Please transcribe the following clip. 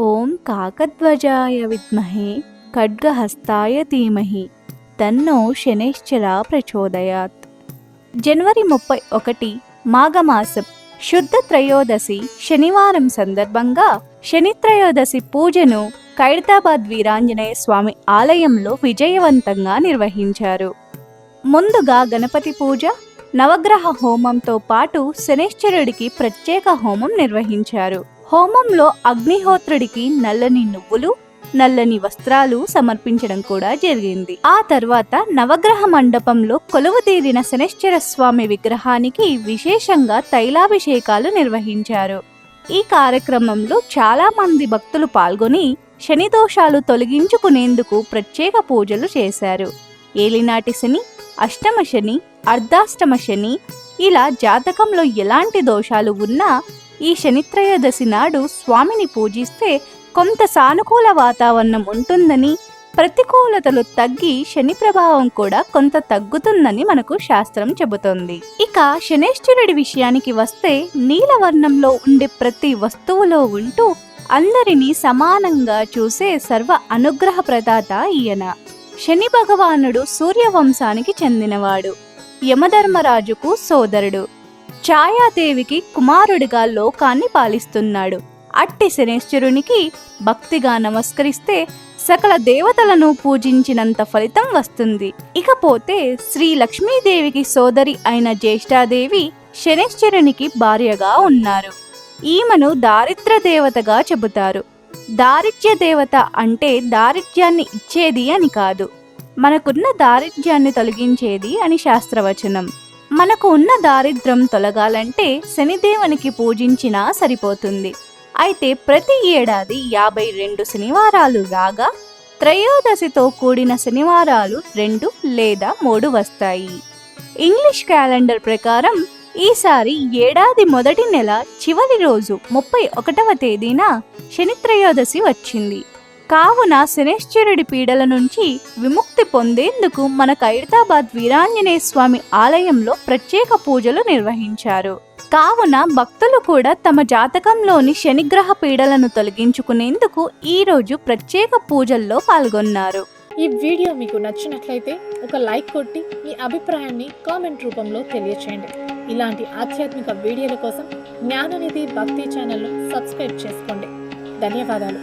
ఓం కాకధ్వజాయ విద్మహే ఖడ్గహస్తాయ ధీమహి తన్నో శనైశ్చర ప్రచోదయాత్. జనవరి 31 మాఘమాసం శుద్ధ త్రయోదశి శనివారం సందర్భంగా శని త్రయోదశి పూజను ఖైరతాబాద్ వీరాంజనేయ స్వామి ఆలయంలో విజయవంతంగా నిర్వహించారు. ముందుగా గణపతి పూజ, నవగ్రహ హోమంతో పాటు శనైశ్చరుడికి ప్రత్యేక హోమం నిర్వహించారు. హోమంలో అగ్నిహోత్రుడికి నల్లని నువ్వులు, నల్లని వస్త్రాలు సమర్పించడం కూడా జరిగింది. ఆ తర్వాత నవగ్రహ మండపంలో కొలువుతీరిన శనైశ్చర స్వామి విగ్రహానికి విశేషంగా తైలాభిషేకాలు నిర్వహించారు. ఈ కార్యక్రమంలో చాలా మంది భక్తులు పాల్గొని శని దోషాలు తొలగించుకునేందుకు ప్రత్యేక పూజలు చేశారు. ఏలినాటి శని, అష్టమ శని, అర్ధాష్టమ శని ఇలా జాతకంలో ఎలాంటి దోషాలు ఉన్నా ఈ శనిత్రయోదశి నాడు స్వామిని పూజిస్తే కొంత సానుకూల వాతావరణం ఉంటుందని, ప్రతికూలతలు తగ్గి శని ప్రభావం కూడా కొంత తగ్గుతుందని మనకు శాస్త్రం చెబుతోంది. ఇక శనైశ్చరుడి విషయానికి వస్తే నీలవర్ణంలో ఉండే ప్రతి వస్తువులో ఉంటూ అందరినీ సమానంగా చూసే సర్వ అనుగ్రహ ప్రదాత ఈయన. శని భగవానుడు సూర్యవంశానికి చెందినవాడు. యమధర్మరాజుకు సోదరుడు. ఛాయాదేవికి కుమారుడిగా లోకాన్ని పాలిస్తున్నాడు. అట్టి శనైశ్చరునికి భక్తిగా నమస్కరిస్తే సకల దేవతలను పూజించినంత ఫలితం వస్తుంది. ఇకపోతే శ్రీ లక్ష్మీదేవికి సోదరి అయిన జ్యేష్ఠాదేవి శనైశ్చరునికి భార్యగా ఉన్నారు. ఈమెను దారిద్ర దేవతగా చెబుతారు. దారిద్ర్య దేవత అంటే దారిద్ర్యాన్ని ఇచ్చేది అని కాదు, మనకున్న దారిద్ర్యాన్ని తొలగించేది అని శాస్త్రవచనం. మనకు ఉన్న దారిద్ర్యం తొలగాలంటే శనిదేవునికి పూజించినా సరిపోతుంది. అయితే ప్రతి ఏడాది 52 శనివారాలు రాగా త్రయోదశితో కూడిన శనివారాలు 2 లేదా 3 వస్తాయి. ఇంగ్లీష్ క్యాలెండర్ ప్రకారం ఈసారి ఏడాది మొదటి నెల చివరి రోజు 31వ తేదీన శనిత్రయోదశి వచ్చింది. కావున శనైశ్చరుడి పీడల నుంచి విముక్తి పొందేందుకు మన ఖైరతాబాద్ వీరాంజనేయ స్వామి ఆలయంలో ప్రత్యేక పూజలు నిర్వహించారు. కావున భక్తులు కూడా తమ జాతకంలోని శనిగ్రహ పీడలను తొలగించుకునేందుకు ఈ రోజు ప్రత్యేక పూజల్లో పాల్గొన్నారు. ఈ వీడియో మీకు నచ్చినట్లయితే ఒక లైక్ కొట్టి మీ అభిప్రాయాన్ని కామెంట్ రూపంలో తెలియచేయండి. ఇలాంటి ఆధ్యాత్మిక వీడియోల కోసం జ్ఞాననిధి భక్తి ఛానల్ను సబ్స్క్రైబ్ చేసుకోండి. ధన్యవాదాలు.